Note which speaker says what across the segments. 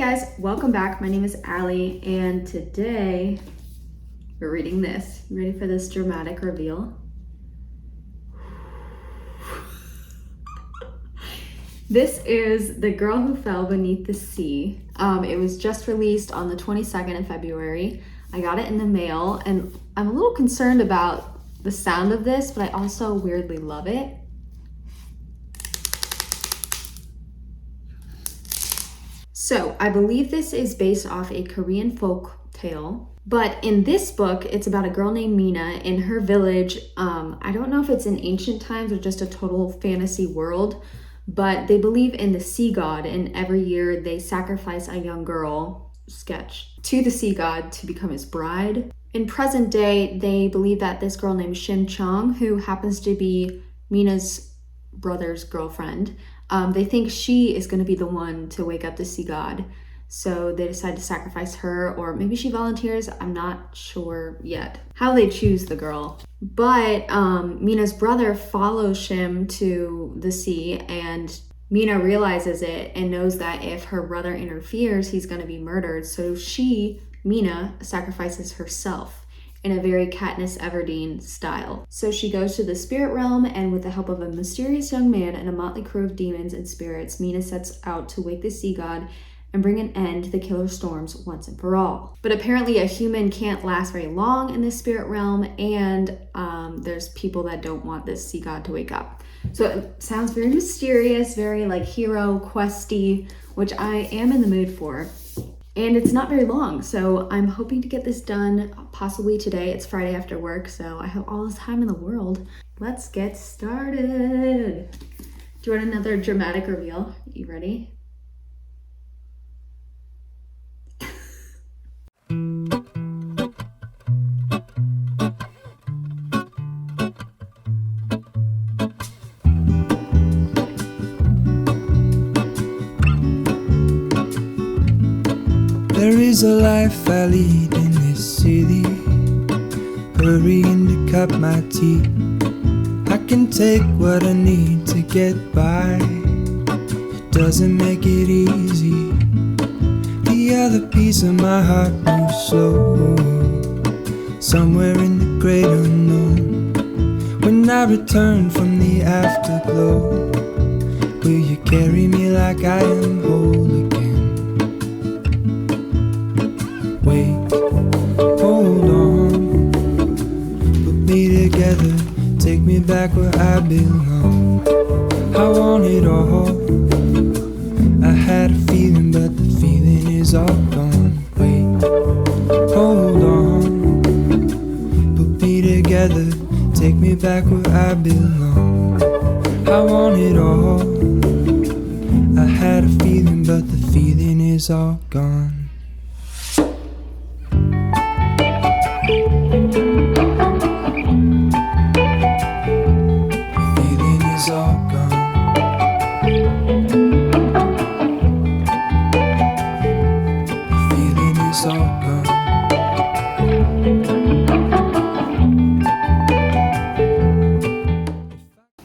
Speaker 1: guys, welcome back. My name is Allie, and today we're reading this. You ready for this dramatic reveal? This is The Girl Who Fell Beneath the Sea. It was just released on the 22nd of February. I got it in the mail, and I'm a little concerned about the sound of this, but I also weirdly love it. So I believe this is based off a Korean folk tale, but in this book, it's about a girl named Mina in her village. I don't know if it's in ancient times or just a total fantasy world, but they believe in the sea god, and every year they sacrifice a young girl, sketch, to the sea god to become his bride. In present day, they believe that this girl named Shin Chong, who happens to be Mina's brother's girlfriend, they think she is going to be the one to wake up the sea god. So they decide to sacrifice her, or maybe she volunteers. I'm not sure yet how they choose the girl. But Mina's brother follows Shim to the sea, and Mina realizes it and knows that if her brother interferes, he's going to be murdered. So she, Mina, sacrifices herself in a very Katniss Everdeen style. So she goes to the spirit realm, and with the help of a mysterious young man and a motley crew of demons and spirits, Mina sets out to wake the sea god and bring an end to the killer storms once and for all. But apparently a human can't last very long in this spirit realm, and there's people that don't want this sea god to wake up. So it sounds very mysterious, very like hero questy, which I am in the mood for. And it's not very long, so I'm hoping to get this done possibly today. It's Friday after work, so I have all this time in the world. Let's get started. Do you want another dramatic reveal? You ready?
Speaker 2: There is a life I lead in this city, hurrying to cut my teeth. I can take what I need to get by. It doesn't make it easy. The other piece of my heart moves slow, somewhere in the great unknown. When I return from the afterglow, will you carry me like I am whole again? Wait, hold on, put me together, take me back where I belong. I want it all. I had a feeling, but the feeling is all gone. Wait, hold on, put me together, take me back where I belong. I want it all. I had a feeling, but the feeling is all gone.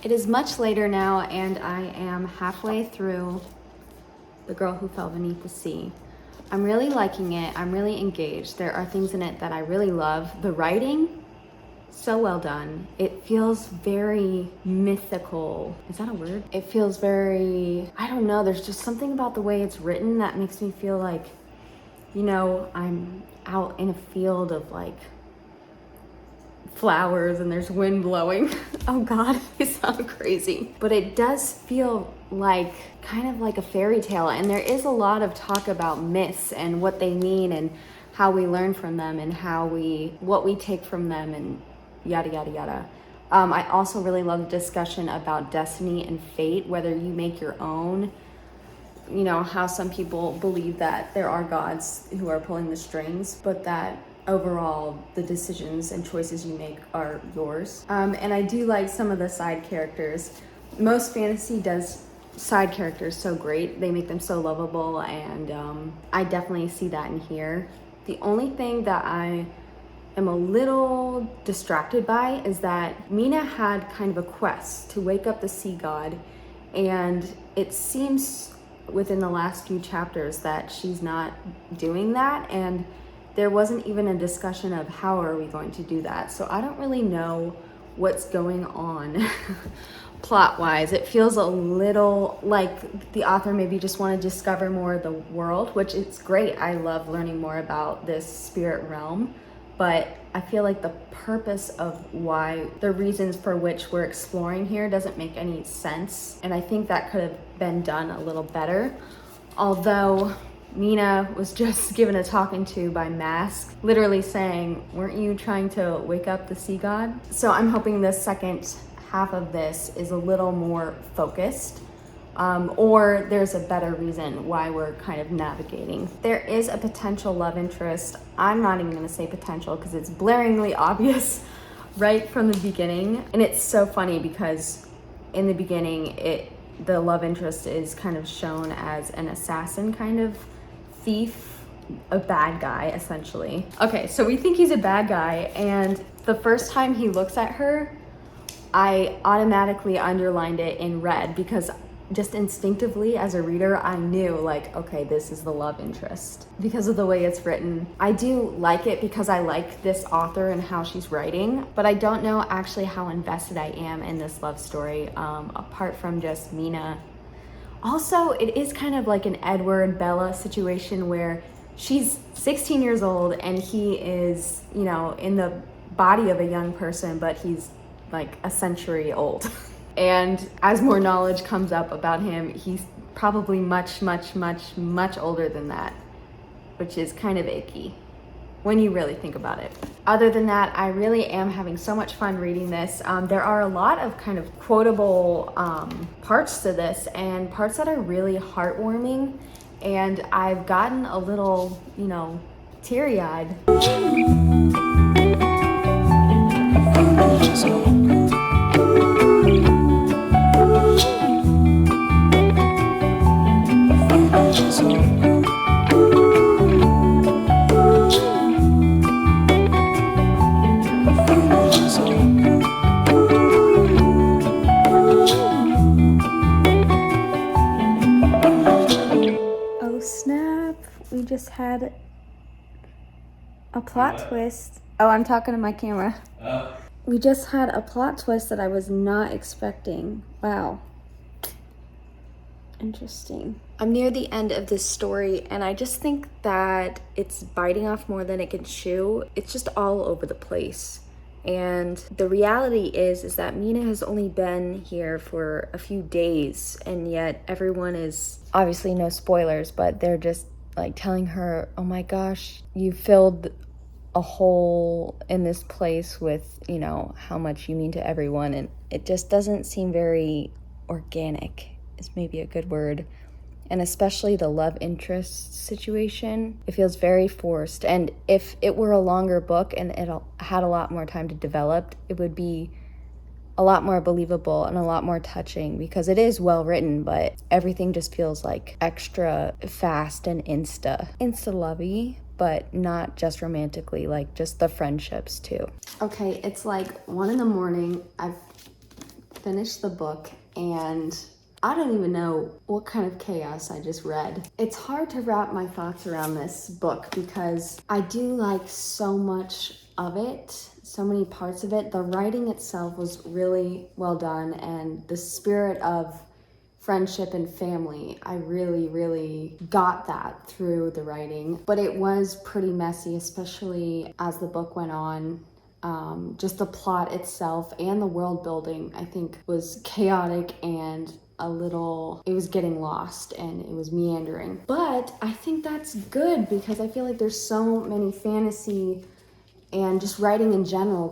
Speaker 1: It is much later now, and I am halfway through The Girl Who Fell Beneath the Sea. I'm really liking it. I'm really engaged. There are things in it that I really love. The writing, so well done. It feels very mythical. Is that a word? It feels very, I don't know, there's just something about the way it's written that makes me feel like, you know, I'm out in a field of like flowers and there's wind blowing. Oh God, I sound crazy. But it does feel like kind of like a fairy tale, and there is a lot of talk about myths and what they mean and how we learn from them and what we take from them and yada yada yada. I also really love the discussion about destiny and fate, whether you make your own. You know, how some people believe that there are gods who are pulling the strings, but that overall the decisions and choices you make are yours. And I do like some of the side characters. Most fantasy does side characters so great. They make them so lovable, and I definitely see that in here. The only thing that I am a little distracted by is that Mina had kind of a quest to wake up the sea god, and it seems within the last few chapters that she's not doing that, and there wasn't even a discussion of how are we going to do that. So I don't really know what's going on plot-wise. It feels a little like the author maybe just want to discover more of the world, which is great. I love learning more about this spirit realm, but I feel like the purpose of why, the reasons for which we're exploring here doesn't make any sense. And I think that could have been done a little better. Although Mina was just given a talking to by Mask, literally saying, weren't you trying to wake up the sea god? So I'm hoping the second half of this is a little more focused, or there's a better reason why we're kind of navigating. There is a potential love interest. I'm not even gonna say potential because it's blaringly obvious right from the beginning. And it's so funny because in the beginning, the love interest is kind of shown as an assassin kind of thief, a bad guy essentially. Okay, so we think he's a bad guy, and the first time he looks at her, I automatically underlined it in red because just instinctively as a reader, I knew like, okay, this is the love interest because of the way it's written. I do like it because I like this author and how she's writing, but I don't know actually how invested I am in this love story, apart from just Mina. Also, it is kind of like an Edward Bella situation where she's 16 years old and he is, you know, in the body of a young person, but he's like a century old. And as more knowledge comes up about him, he's probably much, much, much, much older than that, which is kind of icky when you really think about it. Other than that, I really am having so much fun reading this. There are a lot of kind of quotable parts to this and parts that are really heartwarming. And I've gotten a little, you know, teary-eyed. Oh snap, we just had a plot twist. Oh, I'm talking to my camera. We just had a plot twist that I was not expecting. Wow. Interesting. I'm near the end of this story and I just think that it's biting off more than it can chew. It's just all over the place. And the reality is that Mina has only been here for a few days, and yet everyone is, obviously no spoilers, but they're just like telling her, oh my gosh, you filled a hole in this place with, you know, how much you mean to everyone. And it just doesn't seem very organic, is maybe a good word. And especially the love interest situation, it feels very forced. And if it were a longer book and it had a lot more time to develop, it would be a lot more believable and a lot more touching because it is well written, but everything just feels like extra fast and insta-lovey, but not just romantically, like just the friendships too. Okay, it's like 1 a.m. I've finished the book and I don't even know what kind of chaos I just read. It's hard to wrap my thoughts around this book because I do like so much of it, so many parts of it. The writing itself was really well done, and the spirit of friendship and family, I really, really got that through the writing. But it was pretty messy, especially as the book went on. Just the plot itself and the world building, I think, was chaotic and it was getting lost and it was meandering. But I think that's good because I feel like there's so many fantasy and just writing in general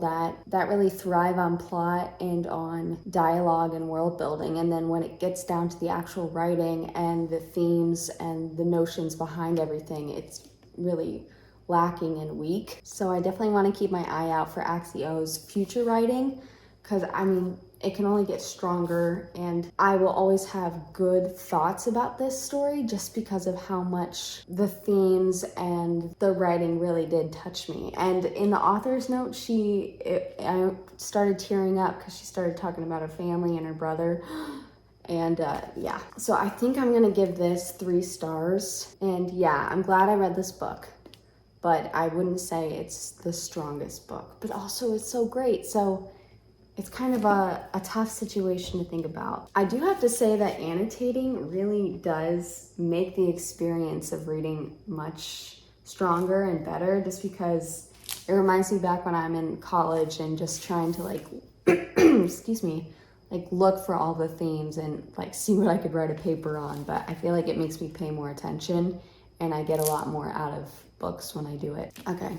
Speaker 1: that really thrive on plot and on dialogue and world building. And then when it gets down to the actual writing and the themes and the notions behind everything, it's really lacking and weak. So I definitely want to keep my eye out for Axie Oh's future writing because, I mean, it can only get stronger, and I will always have good thoughts about this story just because of how much the themes and the writing really did touch me. And in the author's note, I started tearing up because she started talking about her family and her brother. And yeah, so I think I'm gonna give this 3 stars. And yeah, I'm glad I read this book, but I wouldn't say it's the strongest book, but also it's so great. So it's kind of a tough situation to think about. I do have to say that annotating really does make the experience of reading much stronger and better, just because it reminds me back when I'm in college and just trying to like, excuse me, like look for all the themes and like see what I could write a paper on. But I feel like it makes me pay more attention and I get a lot more out of books when I do it. Okay,